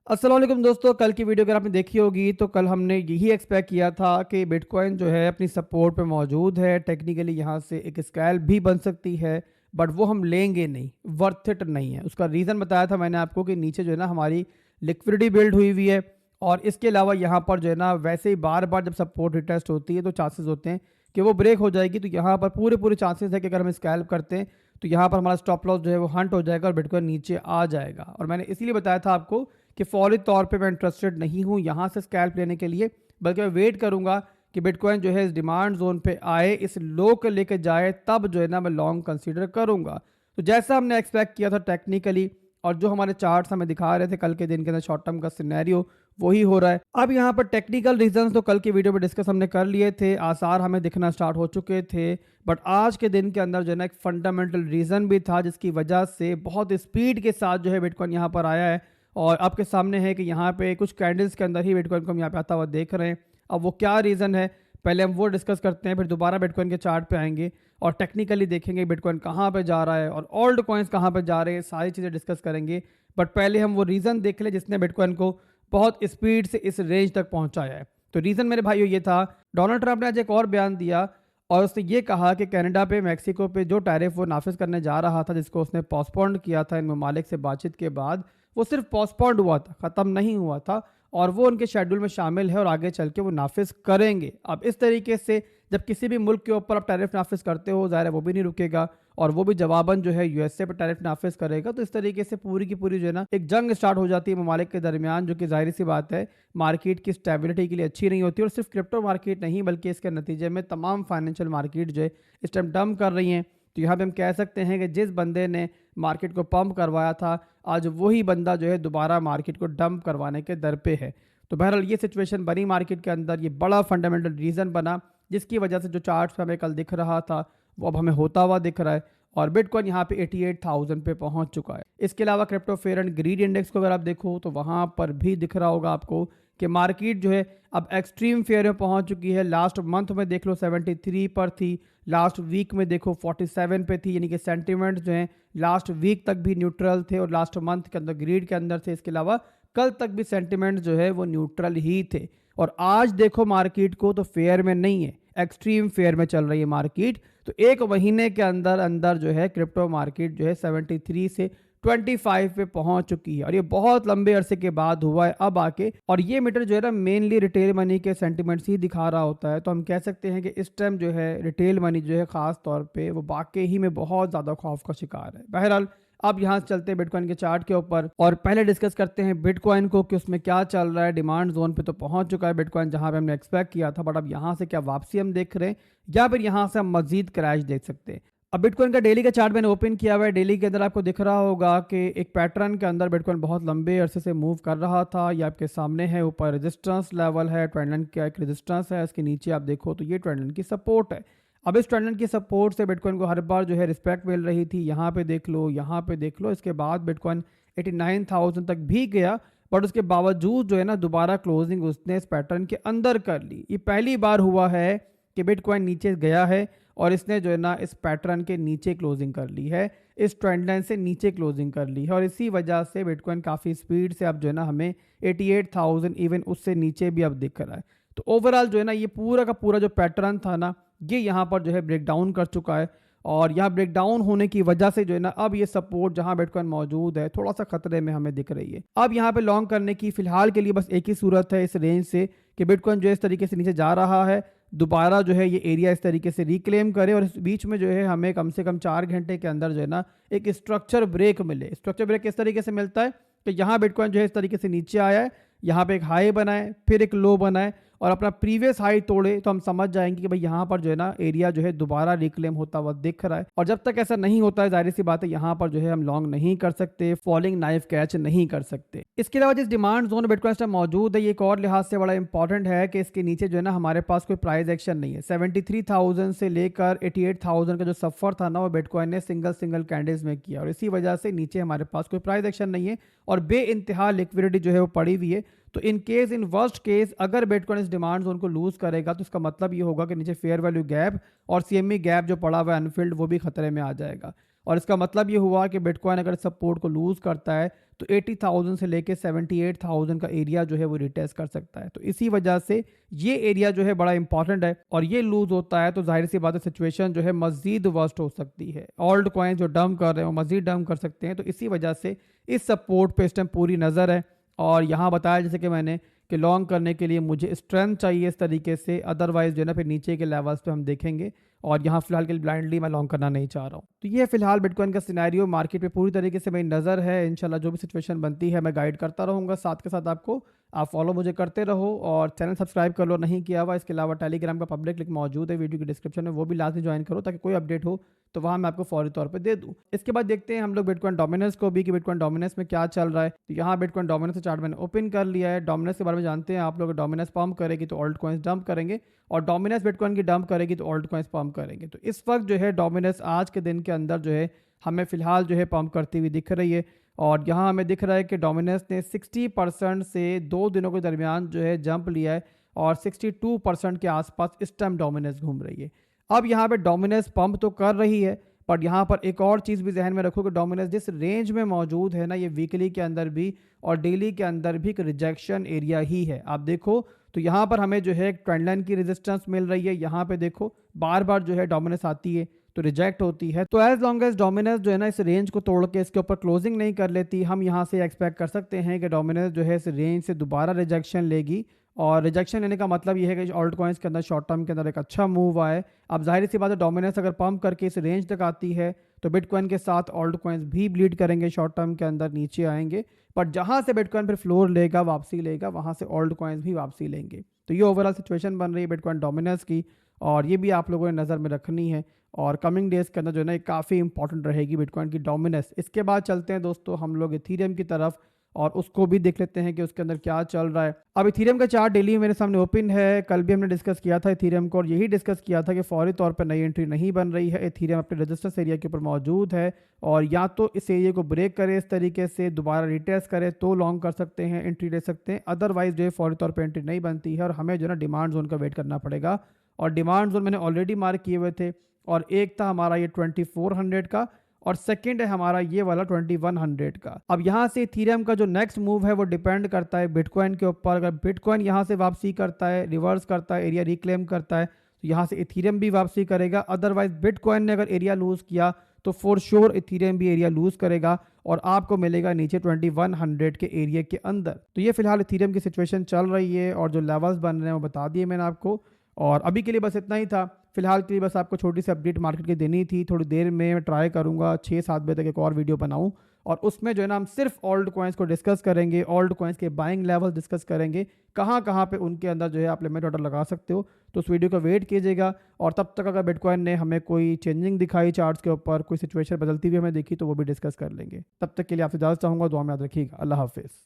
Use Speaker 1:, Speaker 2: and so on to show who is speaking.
Speaker 1: अस्सलाम वालेकुम दोस्तों, कल की वीडियो अगर आपने देखी होगी तो कल हमने यही एक्सपेक्ट किया था कि बिटकॉइन जो है अपनी सपोर्ट पे मौजूद है। टेक्निकली यहाँ से एक स्कैल्प भी बन सकती है, बट वो हम लेंगे नहीं, वर्थ इट नहीं है। उसका रीज़न बताया था मैंने आपको कि नीचे जो है ना हमारी लिक्विडिटी बिल्ड हुई हुई है, और इसके अलावा यहाँ पर जो है ना वैसे ही बार बार जब सपोर्ट रिटेस्ट होती है तो चांसेस होते हैं कि वो ब्रेक हो जाएगी। तो यहाँ पर पूरे पूरे चांसेस है कि अगर हम स्कैल्प करते हैं तो यहाँ पर हमारा स्टॉप लॉस जो है वो हंट हो जाएगा और बिटकॉइन नीचे आ जाएगा। और मैंने इसीलिए बताया था आपको कि फौरी तौर पे मैं इंटरेस्टेड नहीं हूँ यहाँ से स्कैल्प लेने के लिए, बल्कि मैं वेट करूँगा कि बिटकॉइन जो है इस डिमांड जोन पे आए, इस लो को लेके जाए, तब जो है ना मैं लॉन्ग कंसीडर करूँगा। तो जैसा हमने एक्सपेक्ट किया था टेक्निकली, और जो हमारे चार्ट्स हमें दिखा रहे थे कल के दिन के अंदर शॉर्ट टर्म का सिनेरियो, वही हो रहा है। अब यहाँ पर टेक्निकल रीजंस तो कल की वीडियो में डिस्कस हमने कर लिए थे, आसार हमें दिखना स्टार्ट हो चुके थे, बट आज के दिन के अंदर जो है ना एक फंडामेंटल रीज़न भी था जिसकी वजह से बहुत स्पीड के साथ जो है बिटकॉइन यहाँ पर आया है। और आपके सामने है कि यहाँ पे कुछ कैंडल्स के अंदर ही बिटकॉइन को हम यहाँ पे आता हुआ देख रहे हैं। अब वो क्या रीज़न है, पहले हम वो डिस्कस करते हैं, फिर दोबारा बिटकॉइन के चार्ट पे आएंगे और टेक्निकली देखेंगे बिटकॉइन कहाँ पे जा रहा है और ओल्ड कॉइन्स कहाँ पे जा रहे हैं, सारी चीज़ें डिस्कस करेंगे। बट पहले हम वो रीज़न देख लें जिसने बिटकॉइन को बहुत स्पीड से इस रेंज तक पहुँचाया है। तो रीज़न मेरे भाइयों ये था, डोनाल्ड ट्रंप ने आज एक और बयान दिया और उसने ये कहा कि कनाडा पे, मेक्सिको पे जो टैरिफ वो नाफिज करने जा रहा था, जिसको उसने पोस्टपोन्ड किया था इन ममालिक से बातचीत के बाद, वो सिर्फ पोस्टपोन्ड हुआ था, ख़त्म नहीं हुआ था, और वो उनके शेड्यूल में शामिल है और आगे चल के वो नाफिज करेंगे। अब इस तरीके से जब किसी भी मुल्क के ऊपर आप टैरिफ नाफिज करते हो, ज़ाहिर है वो भी नहीं रुकेगा और वो भी जवाबन जो है यूएसए पर टैरिफ नाफिज करेगा। तो इस तरीके से पूरी की पूरी जो है ना एक जंग स्टार्ट हो जाती है ममालिक के दरमियान, जो कि जाहिर सी बात है मार्केट की स्टेबिलिटी के लिए अच्छी नहीं होती। और सिर्फ क्रिप्टो मार्केट नहीं, बल्कि इसके नतीजे में तमाम फाइनेंशियल मार्केट जो है इस टाइम डंप कर रही हैं। तो यहाँ पे हम कह सकते हैं कि जिस बंदे ने मार्केट को पंप करवाया था, आज वही बंदा जो है दोबारा मार्केट को डंप करवाने के दर पे है। तो बहरहाल ये सिचुएशन बनी मार्केट के अंदर, ये बड़ा फंडामेंटल रीज़न बना जिसकी वजह से जो चार्ट्स पे हमें कल दिख रहा था वो अब हमें होता हुआ दिख रहा है और बिटकॉइन यहाँ पे 88,000 पे पहुँच चुका है। इसके अलावा crypto fair and greed index को अगर आप देखो तो वहाँ पर भी दिख रहा होगा आपको कि मार्केट जो है अब एक्सट्रीम फेयर में पहुँच चुकी है। लास्ट मंथ में देख लो 73 पर थी, लास्ट वीक में देखो 47 पे थी, यानी कि सेंटिमेंट जो है लास्ट वीक तक भी न्यूट्रल थे और लास्ट मंथ के अंदर ग्रीड के अंदर थे। इसके अलावा कल तक भी सेंटिमेंट जो है वो न्यूट्रल ही थे। और आज देखो मार्केट को तो फेयर में नहीं है, एक्सट्रीम फेयर में चल रही है मार्केट। तो एक महीने के अंदर अंदर जो है क्रिप्टो मार्केट जो है 73 से 25 पे पहुंच चुकी है और ये बहुत लंबे अरसे के बाद हुआ है अब आके। और ये मीटर जो है ना मेनली रिटेल मनी के सेंटिमेंट्स ही दिखा रहा होता है। तो हम कह सकते हैं कि इस टाइम जो है रिटेल मनी जो है ख़ास तौर पे वो वाकई ही में बहुत ज़्यादा खौफ का शिकार है। बहरहाल अब यहाँ से चलते हैं बिटकॉइन के चार्ट के ऊपर और पहले डिस्कस करते हैं बिटकॉइन को कि उसमें क्या चल रहा है। डिमांड जोन पे तो पहुंच चुका है बिटकॉइन जहां पे हमने एक्सपेक्ट किया था, बट अब यहाँ से क्या वापसी हम देख रहे हैं या फिर यहाँ से हम मजीद क्रैश देख सकते हैं। अब बिटकॉइन का डेली का चार्ट मैंने ओपन किया हुआ है। डेली के अंदर आपको दिख रहा होगा कि एक पैटर्न के अंदर बिटकॉइन बहुत लंबे अरसे से मूव कर रहा था। ये आपके सामने है, ऊपर रेजिस्टेंस लेवल है, ट्रेंड लाइन का एक रेजिस्टेंस है, इसके नीचे आप देखो तो ये ट्रेंड लाइन की सपोर्ट है। अब इस ट्रेंड लाइन की सपोर्ट से बिटकॉइन को हर बार जो है रिस्पेक्ट मिल रही थी। यहाँ पे देख लो, यहाँ पे देख लो, इसके बाद बिटकॉइन 89,000 तक भी गया, बट उसके बावजूद जो है ना दोबारा क्लोजिंग उसने इस पैटर्न के अंदर कर ली। ये पहली बार हुआ है कि बिटकॉइन नीचे गया है और इसने जो है ना इस पैटर्न के नीचे क्लोजिंग कर ली है, इस ट्रेंड लाइन से नीचे क्लोजिंग कर ली है। और इसी वजह से बिटकॉइन काफ़ी स्पीड से अब जो है ना हमें 88,000 इवन उससे नीचे भी अब दिख रहा है। तो ओवरऑल जो है ना ये पूरा का पूरा जो पैटर्न था ना, ये यहाँ पर जो है ब्रेक डाउन कर चुका है। और यहाँ ब्रेक डाउन होने की वजह से जो है ना अब ये सपोर्ट जहाँ बिटकॉइन मौजूद है थोड़ा सा खतरे में हमें दिख रही है। अब यहाँ पे लॉन्ग करने की फिलहाल के लिए बस एक ही सूरत है इस रेंज से कि बिटकॉइन जो है इस तरीके से नीचे जा रहा है, दोबारा जो है ये एरिया इस तरीके से रिक्लेम करे और इस बीच में जो है हमें कम से कम 4 घंटे के अंदर जो है ना एक स्ट्रक्चर ब्रेक मिले। स्ट्रक्चर ब्रेक किस तरीके से मिलता है कि यहाँ बिटकॉइन जो है इस तरीके से नीचे आया है, यहाँ पे एक हाई बनाए, फिर एक लो बनाए और अपना प्रीवियस हाई तोड़े, तो हम समझ जाएंगे कि भाई यहाँ पर जो है ना एरिया जो है दोबारा रिक्लेम होता हुआ दिख रहा है। और जब तक ऐसा नहीं होता है जाहिर सी बात है यहाँ पर जो है हम लॉन्ग नहीं कर सकते, फॉलिंग नाइफ कैच नहीं कर सकते। इसके अलावा जिस डिमांड जोन बिटकॉइन मौजूद है ये एक और लिहाज से बड़ा इंपॉर्टेंट है कि इसके नीचे जो है ना हमारे पास कोई प्राइस एक्शन नहीं है। 73,000 से लेकर 88,000 का जो सफर था ना वो बिटकॉइन ने सिंगल कैंडल्स में किया और इसी वजह से नीचे हमारे पास कोई प्राइस एक्शन नहीं है और बे इंतहा लिक्विडिटी जो है वो पड़ी हुई है। तो in case, in worst case, अगर बिटकॉइन इस डिमांड जोन को लूज करेगा तो इसका मतलब ये होगा कि नीचे फेयर वैल्यू गैप और सीएमई गैप जो पड़ा हुआ है अनफिल्ड वो भी खतरे में आ जाएगा। और इसका मतलब ये हुआ कि बिटकॉइन अगर सपोर्ट को लूज़ करता है तो 80,000 से लेके 78,000 का एरिया जो है वो रिटेस्ट कर सकता है। तो इसी वजह से ये एरिया जो है बड़ा इंपॉर्टेंट है, और ये लूज़ होता है तो ज़ाहिर सी बात है सिचुएशन जो है मज़ीद वर्स्ट हो सकती है। ऑल्ट कॉइन जो डंप कर रहे हैं वो मज़ीद डंप कर सकते हैं। तो इसी वजह से इस सपोर्ट पे इस टाइम पूरी नज़र है। और यहाँ बताया जैसे कि मैंने कि लॉन्ग करने के लिए मुझे स्ट्रेंथ चाहिए इस तरीके से, अदरवाइज़ जो है ना फिर नीचे के लेवल्स पे हम देखेंगे। और यहाँ फिलहाल के लिए ब्लाइंडली मैं लॉन्ग करना नहीं चाह रहा हूँ। तो ये फिलहाल बिटकॉइन का सिनेरियो मार्केट पे पूरी तरीके से मेरी नज़र है। इंशाल्लाह जो भी सिचुएशन बनती है मैं गाइड करता रहूँगा साथ के साथ आपको। आप फॉलो मुझे करते रहो और चैनल सब्सक्राइब कर लो नहीं किया हुआ। इसके अलावा टेलीग्राम का पब्लिक लिंक मौजूद है वीडियो की डिस्क्रिप्शन में, वो भी लाजमी ज्वाइन करो ताकि कोई अपडेट हो तो वहाँ मैं आपको फौरी तौर पे दे दूँ। इसके बाद देखते हैं हम लोग बिटकॉइन डोमिनेंस को भी कि बिटकॉइन डोमिनेंस में क्या चल रहा है। तो यहाँ बिटकॉइन डोमिनेंस चार्ट मैंने ओपन कर लिया है। डोमिनेंस के बारे में जानते हैं आप लोग। डोमिनेंस पम्प करेगी तो ऑल्ट कॉइन्स डंप करेंगे, और डोमिनेंस बिटकॉइन की डंप करेगी तो ऑल्ट कॉइन्स पम्प करेंगे। तो इस वक्त जो है डोमिनेंस आज के दिन के अंदर जो है हमें फिलहाल जो है पम्प करती हुई दिख रही है। और यहाँ हमें दिख रहा है कि डोमिनेंस ने 60% से 2 दिनों के दरमियान जो है जंप लिया है, और 62% के आसपास इस टाइम डोमिनेंस घूम रही है। अब यहाँ पे डोमिनेंस पंप तो कर रही है, बट यहाँ पर एक और चीज़ भी जहन में रखो कि डोमिनेंस जिस रेंज में मौजूद है ना, ये वीकली के अंदर भी और डेली के अंदर भी एक रिजेक्शन एरिया ही है। आप देखो तो यहाँ पर हमें जो है एक ट्रेंड लाइन की रेजिस्टेंस मिल रही है। यहाँ पे देखो बार बार जो है डोमिनेंस आती है तो रिजेक्ट होती है। तो एज लॉन्ग एज डोमिनेंस जो है ना इस रेंज को तोड़ के इसके ऊपर क्लोजिंग नहीं कर लेती, हम यहाँ से एक्सपेक्ट कर सकते हैं कि डोमिनेंस जो है इस रेंज से दोबारा रिजेक्शन लेगी। और रिजेक्शन लेने का मतलब ये है कि ऑल्ट कॉइन्स के अंदर शॉर्ट टर्म के अंदर एक अच्छा मूव आए। अब जाहिर सी बात है डोमिनेंस अगर पंप करके इस रेंज तक आती है तो बिटकॉइन के साथ ऑल्ट कॉइन्स भी ब्लीड करेंगे, शॉर्ट टर्म के अंदर नीचे आएंगे। बट जहाँ से बिटकॉइन फिर फ्लोर लेगा, वापसी लेगा, वहाँ से ऑल्ट कॉइन्स भी वापसी लेंगे। तो ये ओवरऑल सिचुएशन बन रही है बिटकॉइन डोमिनेंस की, और ये भी आप लोगों ने नज़र में रखनी है। और कमिंग डेज के अंदर जो है ना काफ़ी इंपॉर्टेंट रहेगी बिटकॉइन की डोमिनेंस। इसके बाद चलते हैं दोस्तों हम लोग इथीरियम की तरफ, और उसको भी देख लेते हैं कि उसके अंदर क्या चल रहा है। अब इथीरियम का चार्ट डेली मेरे सामने ओपन है। कल भी हमने डिस्कस किया था इथीरियम को, और यही डिस्कस किया था कि फौरी तौर पर नई एंट्री नहीं बन रही है। इथीरियम अपने रेजिस्टेंस एरिया के ऊपर मौजूद है, और या तो इस एरिया को ब्रेक करे इस तरीके से, दोबारा रिटेस्ट करे तो लॉन्ग कर सकते हैं, एंट्री ले सकते हैं। अदरवाइज जो है फौरी तौर पर एंट्री नहीं बनती है, और हमें जो है ना डिमांड जोन का वेट करना पड़ेगा। और डिमांड जोन मैंने ऑलरेडी मार्क किए हुए थे, और एक था हमारा ये 2400 का, और सेकंड है हमारा ये वाला 2100 का। अब यहाँ से इथीरियम का जो नेक्स्ट मूव है वो डिपेंड करता है बिटकॉइन के ऊपर। अगर बिटकॉइन यहाँ से वापसी करता है, रिवर्स करता है, एरिया रिक्लेम करता है, तो यहाँ से इथीरियम भी वापसी करेगा। अदरवाइज बिटकॉइन ने अगर एरिया लूज किया तो फॉर श्योर इथीरियम भी एरिया लूज करेगा, और आपको मिलेगा नीचे 2100 के एरिया के अंदर। तो ये फिलहाल इथीरियम की सिचुएशन चल रही है, और जो लेवल्स बन रहे हैं वो बता दिए मैंने आपको। और अभी के लिए बस इतना ही था। फिलहाल के लिए बस आपको छोटी सी अपडेट मार्केट की देनी थी। थोड़ी देर में मैं ट्राई करूंगा 6-7 बजे तक एक और वीडियो बनाऊं, और उसमें जो है ना हम सिर्फ ऑल्ट कॉइन्स को डिस्कस करेंगे, ऑल्ट कॉइन्स के बाइंग लेवल डिस्कस करेंगे, कहाँ कहाँ पे उनके अंदर जो है आप लिमिट ऑर्डर लगा सकते हो। तो उस वीडियो का वेट कीजिएगा। और तब तक अगर बिटकॉइन ने हमें कोई चेंजिंग दिखाई चार्ट्स के ऊपर, कोई सिचुएशन बदलती हुई हमें देखी, तो वो भी डिस्कस कर लेंगे। तब तक के लिए आपसे इजाज़त चाहूँगा। दुआ में याद रखिएगा। अल्लाह हाफिज़।